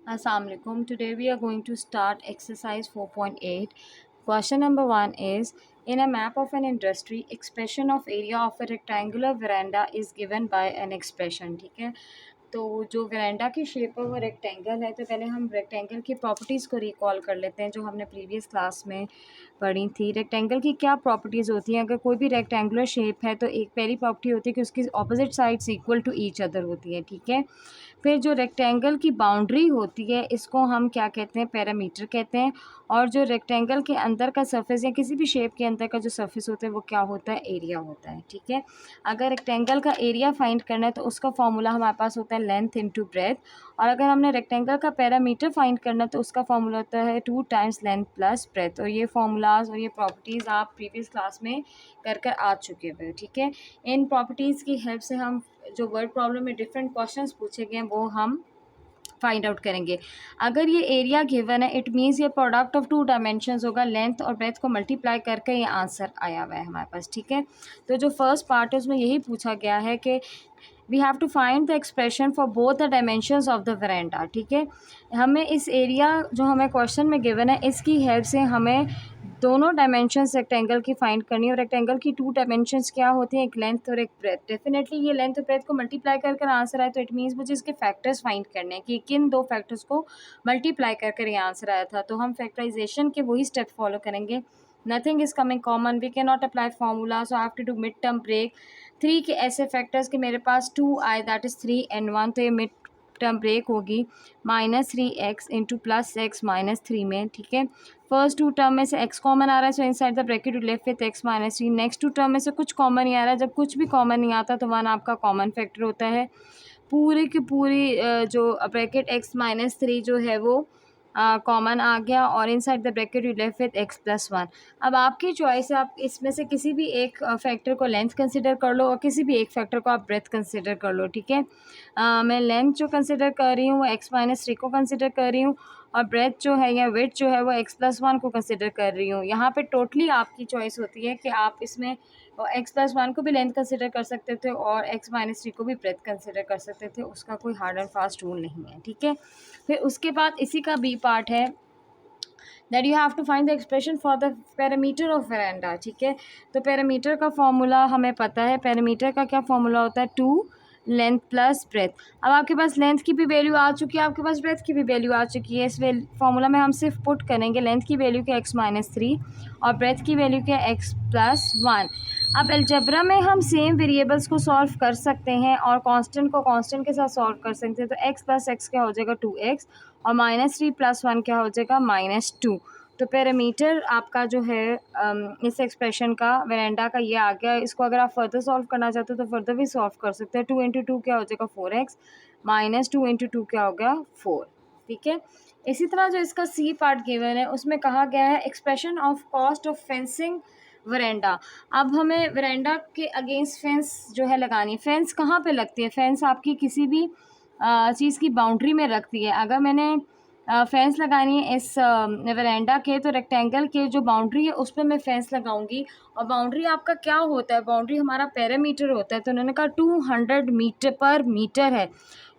Assalamualaikum. Today we are going to start exercise 4.8. Question number 1 is, in a map of an industry, expression of area of a rectangular veranda is given by an expression. ठीक है, तो जो veranda की shape है वो rectangle है। तो पहले हम रेक्टेंगल की प्रॉपर्टीज़ को रिकॉल कर लेते हैं जो हमने प्रीवियस क्लास में पढ़ी थी। रेक्टेंगल की क्या प्रॉपर्टीज़ होती हैं? अगर कोई भी रेक्टेंगुलर शेप है तो एक पहली प्रॉपर्टी होती है कि उसकी opposite sides equal to each other होती है। ठीक है, फिर जो रेक्टेंगल की बाउंड्री होती है इसको हम क्या कहते हैं? पैरामीटर कहते हैं। और जो रेक्टेंगल के अंदर का सरफेस या किसी भी शेप के अंदर का जो सरफेस होता है वो क्या होता है? एरिया होता है। ठीक है, अगर रेक्टेंगल का एरिया फाइंड करना है तो उसका फॉर्मूला हमारे पास होता है लेंथ इंटू ब्रेथ। और अगर हमने रेक्टेंगल का पैरामीटर फाइंड करना है तो उसका फॉर्मूला होता है 2 टाइम्स लेंथ प्लस ब्रेथ। और ये फॉर्मूलाज और ये प्रॉपर्टीज़ आप प्रीवियस क्लास में कर आ चुके हुए। ठीक है, इन प्रॉपर्टीज़ की हेल्प से हम जो वर्ड प्रॉब्लम में डिफरेंट क्वेश्चंस पूछे गए हैं वो हम फाइंड आउट करेंगे। अगर ये एरिया गिवन है इट मीन्स ये प्रोडक्ट ऑफ 2 डायमेंशंस होगा, लेंथ और ब्रेथ को मल्टीप्लाई करके ये आंसर आया हुआ है हमारे पास। ठीक है, तो जो फर्स्ट पार्ट है उसमें यही पूछा गया है कि we have to find the expression for both the dimensions of the verandah. ठीक है, हमें इस एरिया जो हमें क्वेश्चन में गिवन है इसकी हेल्प से हमें दोनों डायमेंशंस रेक्टेंगल की फाइंड करनी है। और रेक्टेंगल की 2 डायमेंशंस क्या होती हैं? एक लेंथ और एक ब्रेथ। डेफिनेटली ये लेंथ और ब्रेथ को मल्टीप्लाई कर आंसर आए तो इट मीन्स मुझे इसके फैक्टर्स फाइंड करने हैं कि किन 2 फैक्टर्स को मल्टीप्लाई कर ये आंसर आया था। तो हम फैक्टराइजेशन के वही स्टेप फॉलो करेंगे। Nothing is coming common, we can not apply formula, so I have to do mid term break. 3 के ऐसे फैक्टर्स कि मेरे पास 2 आए, दैट इज़ 3 and 1, तो ये मिड टर्म ब्रेक होगी -3x इंटू प्लस एक्स -3 में। ठीक है, फर्स्ट 2 टर्म में से x कॉमन आ रहा है, सो inside the bracket you left with x -3। Next 2 term में से कुछ कॉमन नहीं आ रहा है, जब कुछ भी कॉमन नहीं आता तो 1 आपका कॉमन फैक्टर होता है। पूरी की पूरी जो ब्रैकेट x -3 जो है वो कॉमन आ गया और inside the bracket you left with x + 1। अब आपकी चॉइस है, आप इसमें से किसी भी एक फैक्टर को लेंथ कंसिडर कर लो और किसी भी एक फैक्टर को आप ब्रेथ कंसिडर कर लो। ठीक है, मैं लेंथ जो कंसिडर कर रही हूँ वो x -3 को कंसिडर कर रही हूँ और ब्रेथ जो है या विड्थ जो है वो x + 1 को कंसिडर कर रही हूँ। यहाँ पे टोटली आपकी चॉइस होती है कि आप इसमें x + 1 को भी लेंथ कंसिडर कर सकते थे और x -3 को भी ब्रेथ कंसिडर कर सकते थे, उसका कोई हार्ड एंड फास्ट रूल नहीं है। ठीक है, फिर उसके बाद इसी का बी पार्ट है that you have to find the expression for the parameter of verandah. ठीक है, तो पैरामीटर का फॉर्मूला हमें पता है। पैरामीटर का क्या फॉर्मूला होता है? 2 लेंथ प्लस ब्रेथ। अब आपके पास लेंथ की भी वैल्यू आ चुकी है, आपके पास ब्रेथ की भी वैल्यू आ चुकी है। इस फॉर्मूला में हम सिर्फ पुट करेंगे लेंथ की वैल्यू के x -3 और ब्रेथ की वैल्यू के x + 1। अब अलजबरा में हम सेम वेरिएबल्स को सॉल्व कर सकते हैं और कांस्टेंट को कांस्टेंट के साथ सॉल्व कर सकते हैं। तो x + x क्या हो जाएगा? 2x और -3 + 1 क्या हो जाएगा? -2। तो पैरामीटर आपका जो है इस एक्सप्रेशन का वेरेंडा का ये आ गया। इसको अगर आप फर्दर सॉल्व करना चाहते हो तो फर्दर भी सॉल्व कर सकते हैं। 2 × 2 क्या हो जाएगा? 4x -2 × 2 क्या हो गया? 4। ठीक है, इसी तरह जो इसका सी पार्ट गिवन है उसमें कहा गया है expression of cost of fencing veranda. अब हमें वेरेंडा के अगेंस्ट फेंस जो है लगानी है। फेंस कहाँ पे लगती है? फेंस आपकी किसी भी चीज़ की बाउंड्री में रखती है। अगर मैंने फेंस लगानी है इस वेरेंडा के तो रेक्टेंगल के जो बाउंड्री है उस पर मैं फेंस लगाऊंगी। और बाउंड्री आपका क्या होता है? बाउंड्री हमारा पैरामीटर होता है। तो उन्होंने कहा 200 मीटर पर मीटर है,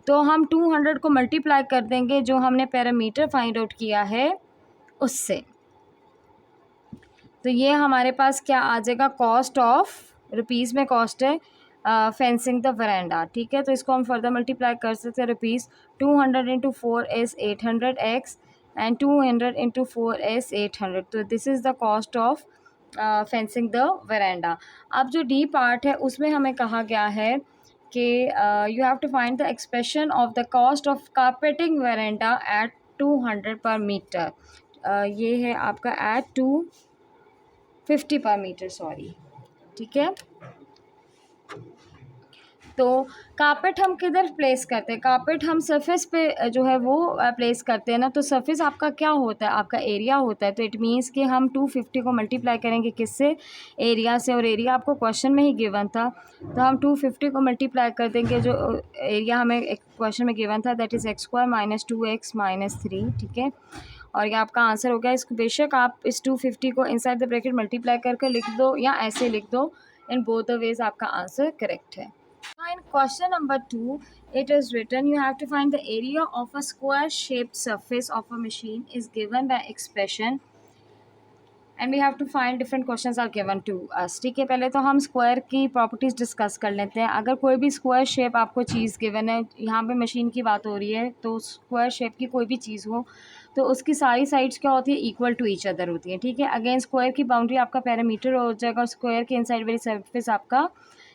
तो हम 200 को मल्टीप्लाई कर देंगे जो हमने पैरामीटर फाइंड आउट किया है उससे। तो ये हमारे पास क्या आ जाएगा? कॉस्ट ऑफ रुपीज़ में कॉस्ट है फेंसिंग द वरांडा। ठीक है, तो इसको हम फर्दर मल्टीप्लाई कर सकते हैं। Rupees 200 × 4 is 800x and 200 × 4 is 800। तो this is the cost of fencing the वरांडा। अब जो डी पार्ट है उसमें हमें कहा गया है कि you have to find the expression of the cost of carpeting verandah at 200 per metre. ये है आपका एट 250 पर मीटर, सॉरी। ठीक है, तो कारपेट हम किधर प्लेस करते हैं? कारपेट हम सरफेस पे जो है वो प्लेस करते हैं ना। तो सरफेस आपका क्या होता है? आपका एरिया होता है। तो इट मीन्स कि हम 250 को मल्टीप्लाई करेंगे किससे? एरिया से। और एरिया आपको क्वेश्चन में ही गिवन था, तो हम 250 को मल्टीप्लाई कर देंगे जो एरिया हमें क्वेश्चन में गिवन था, दैट इज़ x² - 2x - 3। ठीक है, और ये आपका आंसर हो गया। इसको बेशक आप इस 250 को इनसाइड द ब्रैकेट मल्टीप्लाई करके लिख दो या ऐसे लिख दो, इन बोथ द वेज आपका आंसर करेक्ट है। Now in question number 2, it is written you have to find the area of a square shaped surface of a machine is given by expression and we have to find different questions are given to us. ठीक है, पहले तो हम square की properties discuss कर लेते हैं. अगर कोई भी स्क्वायर शेप आपको चीज़ गिवन है, यहाँ पे मशीन की बात हो रही है, तो स्क्वायर शेप की कोई भी चीज़ हो तो उसकी सारी साइड्स क्या होती है, इक्वल टू ईच अदर होती है. ठीक है, अगेन स्क्वायर की बाउंड्री आपका पैरामीटर हो जाएगा और स्क्वायर के इनसाइड वाली सरफेस आपका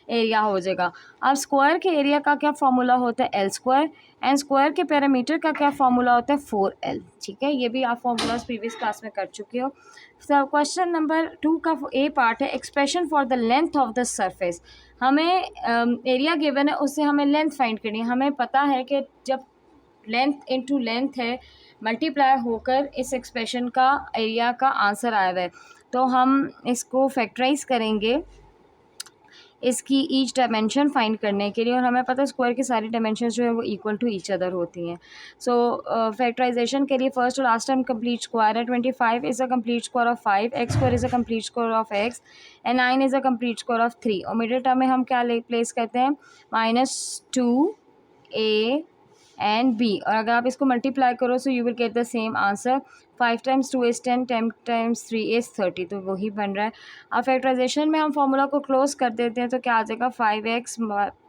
एरिया हो जाएगा. अब स्क्वायर के एरिया का क्या फॉर्मूला होता है, एल स्क्वायर, एंड स्क्वायर के पैरामीटर का क्या फॉर्मूला होता है, 4L. ठीक है, ये भी आप फॉर्मूलाज प्रीवियस क्लास में कर चुके हो. सो क्वेश्चन नंबर 2 का ए पार्ट है expression for the length of the surface. हमें एरिया गिवन है, उससे हमें लेंथ फाइंड करनी है. हमें पता है कि जब लेंथ इनटू लेंथ है मल्टीप्लाई होकर इस एक्सप्रेशन का एरिया का आंसर आया हुआ है, तो हम इसको फैक्टराइज करेंगे इसकी ईच डायमेंशन फाइंड करने के लिए, और हमें पता है स्क्वायर की सारी डायमेंशन जो है वो इक्वल टू ईच अदर होती हैं. सो फैक्टराइजेशन के लिए फर्स्ट और लास्ट टाइम कंप्लीट स्क्वायर है. 25 is a complete square of 5, x square is a complete square of x, and 9 is a complete square of 3. और मिडिल टर्म में हम क्या प्लेस करते हैं, -2a एंड बी, और अगर आप इसको मल्टीप्लाई करो so you will get the same answer. 5 times 2 is 10, 10 times 3 is 30, तो वही बन रहा है. अब फैक्टराइजेशन में हम फॉर्मूला को क्लोज कर देते हैं, तो क्या आ जाएगा, 5x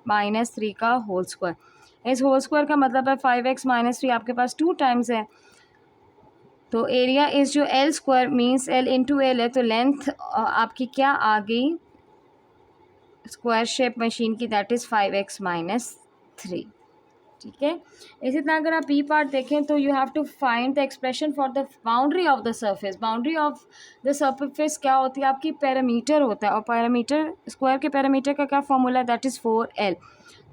माइनस 3 का होल स्क्वायर. इस होल स्क्वायर का मतलब है 5x माइनस 3 आपके पास 2 टाइम्स है, तो एरिया इज जो L square means L into L है, तो लेंथ आपकी क्या आ गई स्क्वायर शेप मशीन की, दैट इज़ 5x माइनस 3. ठीक है, इसी तरह अगर आप बी पार्ट देखें तो you have to find the expression for the boundary of the surface. Boundary of the surface क्या होती है, आपकी पैरामीटर होता है, और पैरामीटर स्क्वायर के पैरामीटर का क्या फॉर्मूला है, दैट इज़ 4L.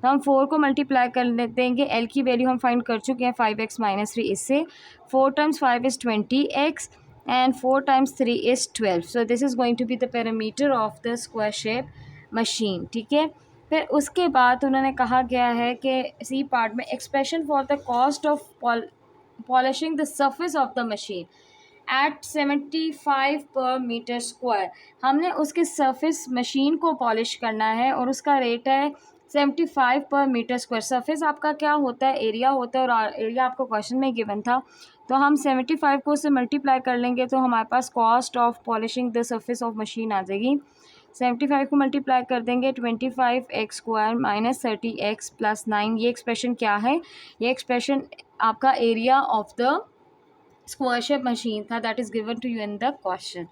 तो हम 4 को मल्टीप्लाई कर देंगे, एल की वैल्यू हम फाइंड कर चुके हैं 5x माइनस 3. इससे 4 times 5 is 20x and 4 times 3 is 12. So this is going to be the parameter of the square shape machine. ठीक है, फिर उसके बाद उन्होंने कहा गया है कि सी पार्ट में expression for the cost of polishing the surface of the machine eight 75 पर मीटर स्क्वायर. हमने उसके सरफेस मशीन को पॉलिश करना है और उसका रेट है 75 पर मीटर स्क्वायर. सरफेस आपका क्या होता है, एरिया होता है, और एरिया आपको क्वेश्चन में गिवन था, तो हम 75 को उससे मल्टीप्लाई कर लेंगे तो हमारे पास cost of polishing the surface of machine आ जाएगी. 75 को मल्टीप्लाई कर देंगे 25x square minus 30x plus 9. ये एक्सप्रेशन क्या है, ये एक्सप्रेशन आपका area of the square shape machine था, that is given to you in the question.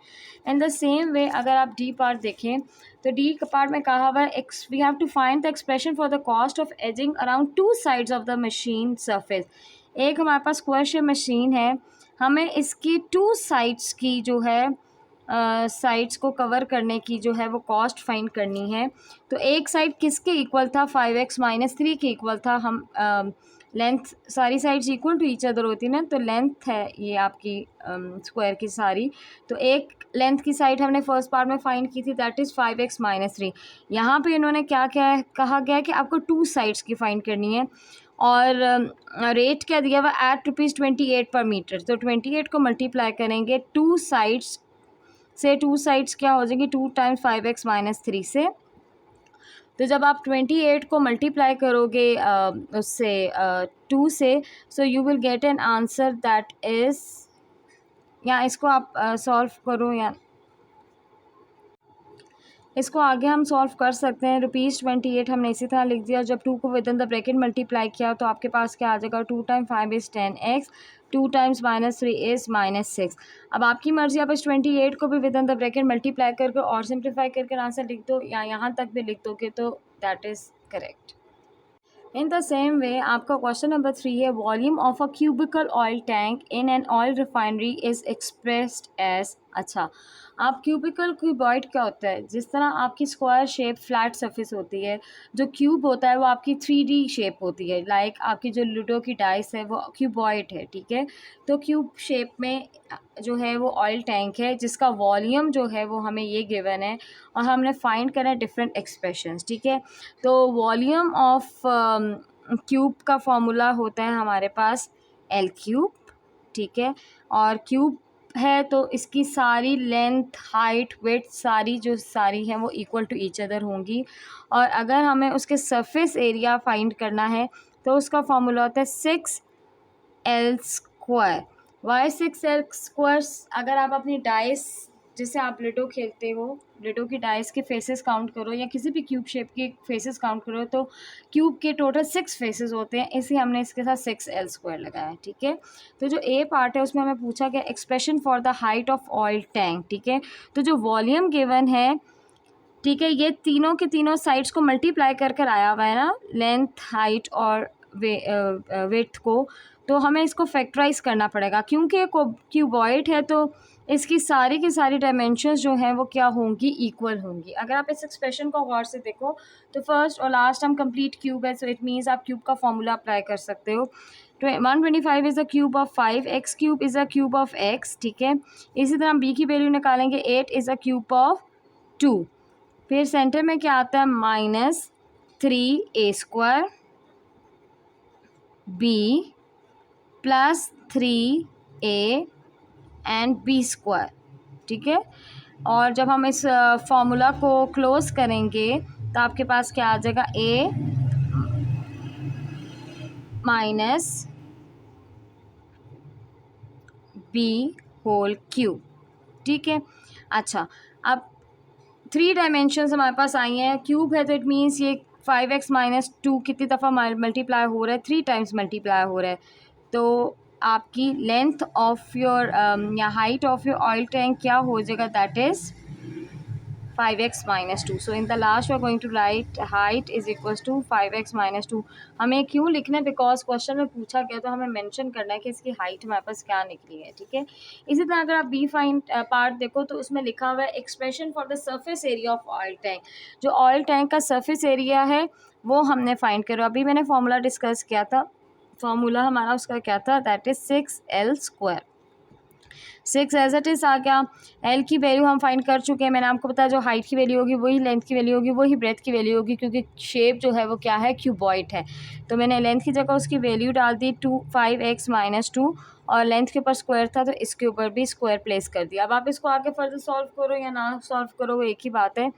In the same way अगर आप डी पार्ट देखें तो डी पार्ट में कहा हुआ है we have to find the expression for the cost of edging around 2 sides of the machine surface. एक हमारे पास स्क्वायर शेप मशीन है, हमें इसकी 2 साइड्स की जो है साइड्स को कवर करने की जो है वो कॉस्ट फाइंड करनी है. तो एक साइड किसके इक्वल था, 5x माइनस 3 के इक्वल था. हम लेंथ सारी sides equal to each other होती है ना, तो लेंथ है ये आपकी स्क्वायर की सारी, तो एक लेंथ की साइड हमने फर्स्ट पार्ट में फाइंड की थी, दैट इज़ 5x माइनस 3. यहाँ पे इन्होंने क्या क्या है कहा गया है कि आपको 2 साइड्स की फाइंड करनी है, और रेट क्या दिया हुआ एट ₹28 पर मीटर. तो 28 को मल्टीप्लाई करेंगे 2 साइड्स से, 2 साइड्स क्या हो जाएंगी 2 टाइम्स 5x माइनस 3 से. तो जब आप 28 को मल्टीप्लाई करोगे उससे 2 से, so you will get an answer that is, या इसको आप सॉल्व करो, या इसको आगे हम सॉल्व कर सकते हैं. ₹28 हमने इसी तरह लिख दिया. जब 2 को with in the bracket multiply किया तो आपके पास क्या आ जाएगा, 2 times 5 is 10x, 2 times minus 3 is minus 6. अब आपकी मर्जी, आप इस 28 को भी with in the bracket multiply करके और सिंप्लीफाई करके आंसर लिख दो, या यहाँ तक भी लिख दोगे तो that is correct. In the same way आपका क्वेश्चन नंबर 3 है, volume of a cubical oil tank in an oil refinery is expressed as. अच्छा, आप क्यूबिकल क्यूबॉइड क्या होता है, जिस तरह आपकी स्क्वायर शेप फ्लैट सरफेस होती है, जो क्यूब होता है वो आपकी 3D शेप होती है, लाइक आपकी जो लूडो की डाइस है वो क्यूबॉइड है. ठीक है, तो क्यूब शेप में जो है वो ऑयल टैंक है जिसका वॉल्यूम जो है वो हमें ये गिवन है, और हमने फाइंड करा है डिफरेंट एक्सप्रेशंस. ठीक है, तो वॉल्यूम ऑफ क्यूब का फॉर्मूला होता है हमारे पास एल क्यूब. ठीक है, और क्यूब है तो इसकी सारी लेंथ, हाइट, विड्थ सारी हैं वो इक्वल टू ईच अदर होंगी। और अगर हमें उसके सरफेस एरिया फाइंड करना है तो उसका फॉर्मूला होता है 6L²। Y 6L²? अगर आप अपनी डाइस, जैसे आप लूडो खेलते हो, लूडो की डाइस के फेसेस काउंट करो या किसी भी क्यूब शेप के फेसेस काउंट करो तो क्यूब के टोटल 6 फेसेस होते हैं, इसलिए हमने इसके साथ 6L² लगाया है। ठीक है, तो जो ए पार्ट है उसमें हमें पूछा गया expression for the height of oil tank. ठीक है, तो जो वॉल्यूम गिवन है, ठीक है, ये तीनों के तीनों साइड्स को मल्टीप्लाई कर कर आया हुआ है ना, लेंथ, हाइट और विड्थ को। तो हमें इसको फैक्टराइज करना पड़ेगा क्योंकि ये क्यूबॉइड है तो इसकी सारी की सारी डायमेंशंस जो हैं वो क्या होंगी, इक्वल होंगी। अगर आप इस एक्सप्रेशन को गौर से देखो तो फर्स्ट और लास्ट हम कंप्लीट क्यूब है, सो इट मीन्स आप क्यूब का फॉर्मूला अप्लाई कर सकते हो। 125 is a cube of 5, x cube is a cube of x. ठीक है, इसी तरह हम बी की वैल्यू निकालेंगे, 8 इज़ अ क्यूब ऑफ 2। फिर सेंटर में क्या आता है, -3a² b +3a and b²। ठीक है, और जब हम इस फॉर्मूला को क्लोज करेंगे तो आपके पास क्या आ जाएगा, a माइनस b²। ठीक है, अच्छा, अब 3 डायमेंशंस हमारे पास आई हैं। क्यूब है तो इट मीन्स ये 5x-2 कितनी दफ़ा मल्टीप्लाई हो रहा है, 3 टाइम्स मल्टीप्लाई हो रहा है। तो आपकी लेंथ ऑफ योर या height of your oil tank क्या हो जाएगा, that is 5x-2। So in the last we are going to write height is equals to 5x-2। हमें क्यों लिखना है, बिकॉज क्वेश्चन में पूछा गया तो हमें मेंशन करना है कि इसकी हाइट हमारे पास क्या निकली है। ठीक है, इसी तरह अगर आप बी फाइंड पार्ट देखो तो उसमें लिखा हुआ है expression for the surface area of oil tank. जो ऑयल टैंक का सरफेस एरिया है वो हमने फाइंड करो। अभी मैंने फॉर्मूला डिस्कस किया था, फॉर्मूला हमारा उसका क्या था, that is 6L²। 6 as it is आ गया। एल की वैल्यू हम फाइंड कर चुके हैं, मैंने आपको बताया जो हाइट की वैल्यू होगी वही लेंथ की वैल्यू होगी, वही ब्रेथ की वैल्यू होगी, क्योंकि शेप जो है वो क्या है, क्यूबॉइड है। तो मैंने लेंथ की जगह उसकी वैल्यू डाल दी 5x-2 और लेंथ के ऊपर स्क्वायर था तो इसके ऊपर भी स्क्वायर प्लेस कर दिया। अब आप इसको आगे फर्दर सॉल्व करो या ना सॉल्व करो वो एक ही बात है,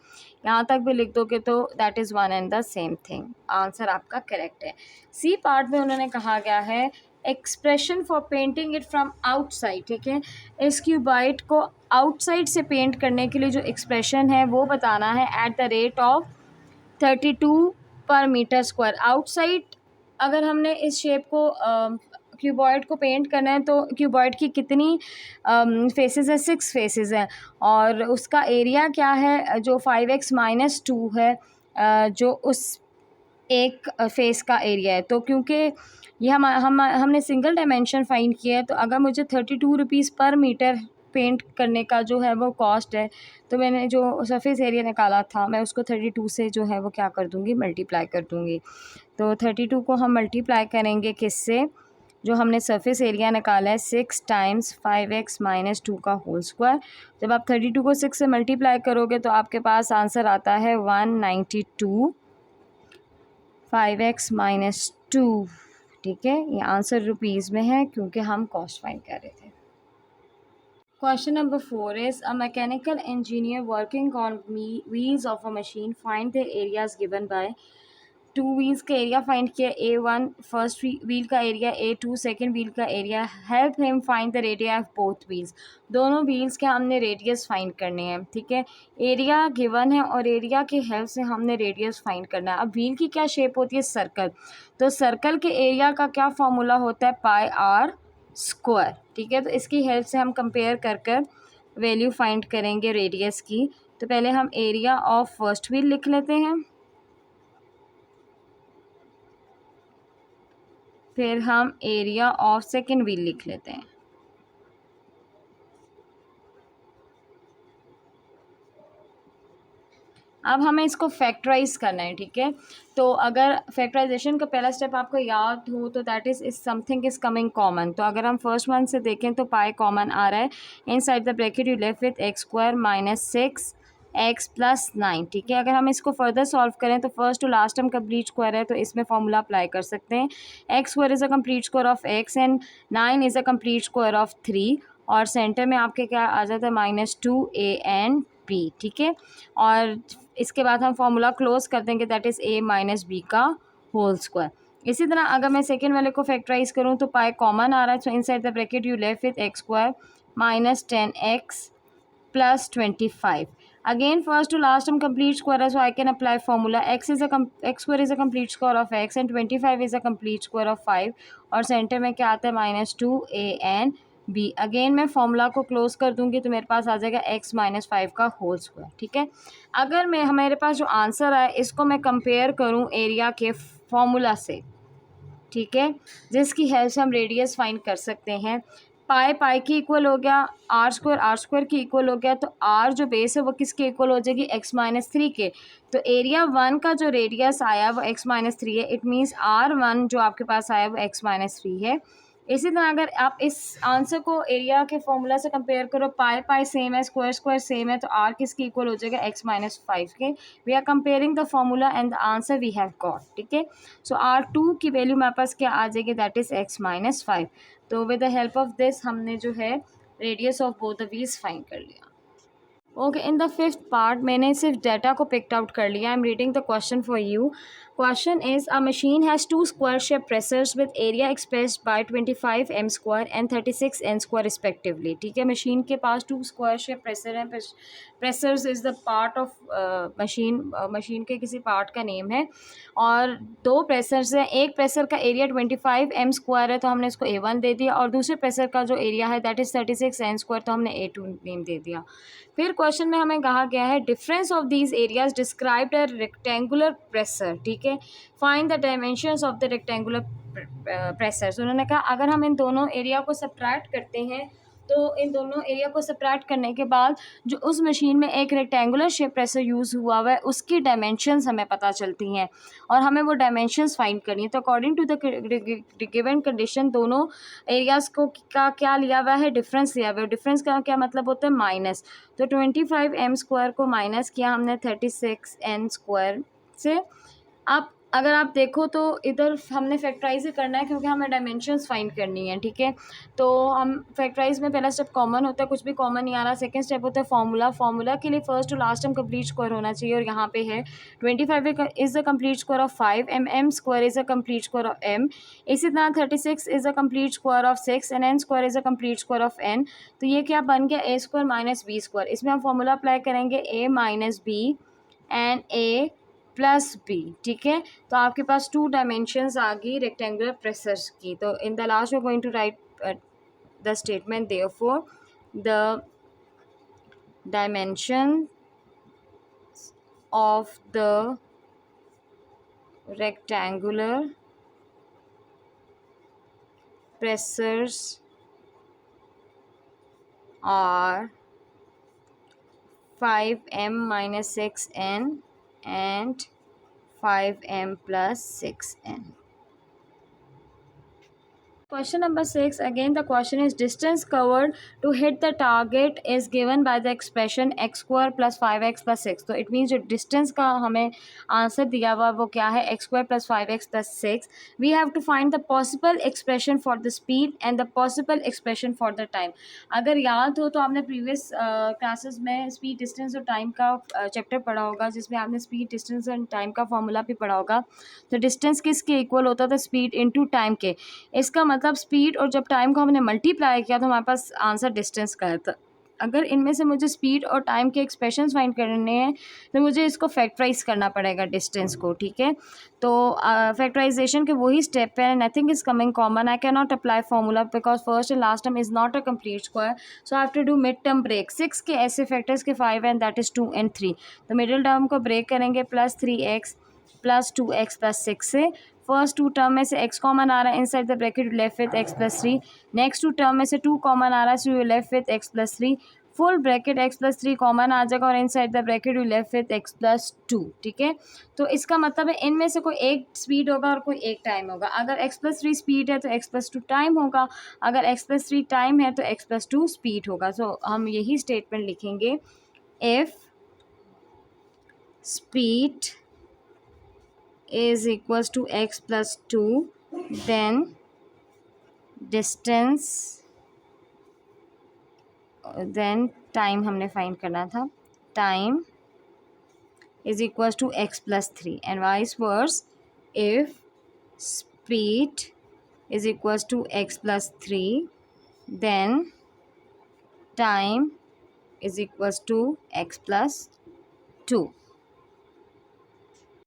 यहाँ तक भी लिख दोगे तो that is one and the same thing. Answer आपका करेक्ट है। सी पार्ट में उन्होंने कहा गया है expression for painting it from outside. ठीक है, इस क्यूबाइड को आउटसाइड से पेंट करने के लिए जो एक्सप्रेशन है वो बताना है एट द रेट ऑफ 32 पर मीटर स्क्वायर। आउटसाइड अगर हमने इस शेप को क्यूबॉइड को पेंट करना है तो क्यूबॉइड की कितनी फेसेस है, 6 फेसेस हैं, और उसका एरिया क्या है, जो 5x-2 है, जो उस एक फेस का एरिया है। तो क्योंकि ये हमने सिंगल डायमेंशन फाइंड किया है, तो अगर मुझे 32 रुपीज़ पर मीटर पेंट करने का जो है वो कॉस्ट है, तो मैंने जो सरफेस एरिया निकाला था मैं उसको 32 से जो है वो क्या कर दूँगी, मल्टीप्लाई कर दूँगी। तो 32 को हम मल्टीप्लाई करेंगे किससे, जो हमने सरफेस एरिया निकाला है 6 टाइम्स 5x-2 का होल स्क्वायर। जब आप 32 को 6 से मल्टीप्लाई करोगे तो आपके पास आंसर आता है 192 5x-2। ठीक है, ये आंसर रुपीज़ में है क्योंकि हम कॉस्ट फाइंड कर रहे थे। Question number 4 is a mechanical engineer working on wheels of a machine find the areas given by 2 wheels का एरिया फाइंड किया, A1 फर्स्ट व्हील का एरिया, A2 सेकेंड व्हील का area. Help him find the radii of both wheels. दोनों wheels के हमने radius find करने हैं। ठीक है, एरिया गिवन है और एरिया की हेल्प से हमने रेडियस फाइंड करना है। अब व्हील की क्या शेप होती है, सर्कल, तो सर्कल के एरिया का क्या फॉर्मूला होता है, πr²। ठीक है, तो इसकी हेल्प से हम कंपेयर कर कर वैल्यू फाइंड करेंगे रेडियस की। तो पहले हम एरिया ऑफ फर्स्ट व्हील लिख लेते हैं, फिर हम एरिया ऑफ सेकेंड व्हील लिख लेते हैं। अब हमें इसको फैक्टराइज करना है। ठीक है, तो अगर फैक्टराइजेशन का पहला स्टेप आपको याद हो तो that is something is coming common. तो अगर हम फर्स्ट वन से देखें तो पाई कॉमन आ रहा है, inside the bracket you left with x² - 6x + 9। ठीक है, अगर हम इसको फर्दर सॉल्व करें तो first to last term complete square है तो इसमें फॉर्मूला अप्लाई कर सकते हैं। x² is a complete square of x and 9 is a complete square of 3, और सेंटर में आपके क्या आ जाता है -2 a एंड b, ठीक है। और इसके बाद हम फॉर्मूला क्लोज कर देंगे, that is a minus B का होल स्क्वायर। इसी तरह अगर मैं सेकेंड वाले को फैक्टराइज करूँ तो पाई कॉमन आ रहा है, सो inside the bracket you left with x square minus 10x plus 25. Again, first to last term complete square, so I can apply formula. X square is a complete square of x and 25 is a complete square of 5. और centre में क्या आता है -2 a and b। Again मैं formula को close कर दूंगी तो मेरे पास आ जाएगा x माइनस 5 का होल स्क्वायर, ठीक है। अगर मैं हमारे पास जो आंसर है इसको मैं कंपेयर करूँ एरिया के फॉर्मूला से, ठीक है, जिसकी हेल्प से हम रेडियस फाइंड कर सकते हैं। पाई पाई की इक्वल हो गया, आर स्क्वायर की इक्वल हो गया, तो आर जो बेस है वो किसके इक्वल हो जाएगी x-3 के। तो एरिया 1 का जो रेडियस आया वो x-3 है, इट मीन्स R1 जो आपके पास आया वो x-3 है। इसी तरह अगर आप इस आंसर को एरिया के फॉर्मूला से कंपेयर करो, पाई पाई सेम है, स्क्वायर सेम है, तो आर किसके इक्वल हो जाएगा x-5 के। We are comparing the formula and the answer we have got, ठीक है। सो R2 की वैल्यू मेरे पास क्या आ जाएगी, दैट इज़ x-5। तो with the help of this हमने जो है radius of both the wheels find कर लिया। Okay, in the fifth part मैंने सिर्फ डाटा को पिक्ड आउट कर लिया। I am reading the question for you. Question is a machine has 2 square shape pressures with area expressed by 25 m square and 36 n square respectively, ठीक है। Machine के पास 2 square shape pressure हैं। Pressures is the part of machine के किसी part का name है, और 2 pressures हैं। एक प्रेसर का एरिया 25 m स्क्वायर है तो हमने इसको A1 दे दिया, और दूसरे प्रेसर का जो एरिया है दैट इज़ 36 n स्क्वायर, तो हमने A2 नेम दे दिया। फिर क्वेश्चन में हमें कहा गया है difference of these areas described a rectangular pressure, ठीक है। Find the dimensions of the rectangular pressure. उन्होंने कहा अगर हम इन दोनों एरिया को सब्ट्रैक्ट करते हैं तो इन दोनों एरिया को सब्ट्रैक्ट करने के बाद जो उस मशीन में एक रेक्टेंगुलर शेप प्रेशर यूज़ हुआ है उसकी डायमेंशंस हमें पता चलती हैं, और हमें वो डायमेंशंस फाइंड करनी है। तो according to the given condition दोनों एरियाज को का क्या लिया हुआ है, डिफरेंस लिया हुआ है। डिफरेंस का क्या मतलब होता है, माइनस। तो 25 m स्क्वायर को माइनस किया हमने 36 n स्क्वायर से। अब अगर आप देखो तो इधर हमने फैक्टराइज ही करना है क्योंकि हमें डायमेंशंस फाइंड करनी है, ठीक है। तो हम फैक्टराइज में पहला स्टेप कॉमन होता है, कुछ भी कॉमन नहीं आ रहा। सेकंड स्टेप होता है फॉर्मूला के लिए first to last term complete square होना चाहिए, और यहाँ पे है 25 is the complete square of 5 m square is a complete square of m। इसी तरह 36 is a complete square of 6 and n square is a complete square of n। तो ये क्या बन गया, a square minus B square. इसमें हम formula apply करेंगे a minus B and a plus B, ठीक है। तो आपके पास 2 डायमेंशंस आ गई रेक्टेंगुलर प्रेशर्स की। तो in the last we are going to write the statement therefore the dimension of the rectangular pressures are 5m minus 6n and 5m plus 6n. Question number 6, again the question is distance covered to hit the target is given by the expression x square plus 5x plus 6. तो it means जो distance का हमें answer दिया हुआ वो क्या है, x square plus 5x plus 6. We have to find the possible expression for the speed and the possible expression for the time. अगर याद हो तो आपने प्रीवियस क्लासेस में स्पीड डिस्टेंस और टाइम का चैप्टर पढ़ा होगा, जिसमें आपने स्पीड डिस्टेंस एंड टाइम का फॉर्मूला भी पढ़ा होगा। तो डिस्टेंस किसके इक्वल होता था, स्पीड इनटू टाइम के। इसका मतलब स्पीड और जब टाइम को हमने मल्टीप्लाई किया तो हमारे पास आंसर डिस्टेंस का है। तो अगर इनमें से मुझे स्पीड और टाइम के एक्सप्रेशंस फाइंड करने हैं तो मुझे इसको फैक्टराइज करना पड़ेगा डिस्टेंस को, ठीक है। तो फैक्टराइजेशन के वही स्टेप है, nothing is coming common. I can not apply formula because first and last term is not a complete square, so I have to do mid term break. 6 के ऐसे फैक्टर्स के 5 एंड दैट इज 2 and 3। तो middle term को break करेंगे plus 3x plus 2x plus 6 से। First 2 term में से x common आ रहा है, inside the bracket you left with x plus 3। Next 2 term में से 2 कॉमन आ रहा है, so you left with x plus 3। Full bracket x plus 3 common आ जाएगा और inside the bracket you left with x plus 2, ठीक है। तो इसका मतलब है इनमें से कोई एक स्पीड होगा और कोई एक टाइम होगा। अगर x प्लस 3 स्पीड है तो x प्लस 2 टाइम होगा, अगर x प्लस 3 टाइम है तो x प्लस 2 स्पीड होगा। सो हम यही स्टेटमेंट लिखेंगे, if speed is equals to x plus 2 then distance then time हमने फाइंड करना था, time is equals to x plus 3, and vice versa, if speed is equals to x plus 3, then time is equals to x plus 2.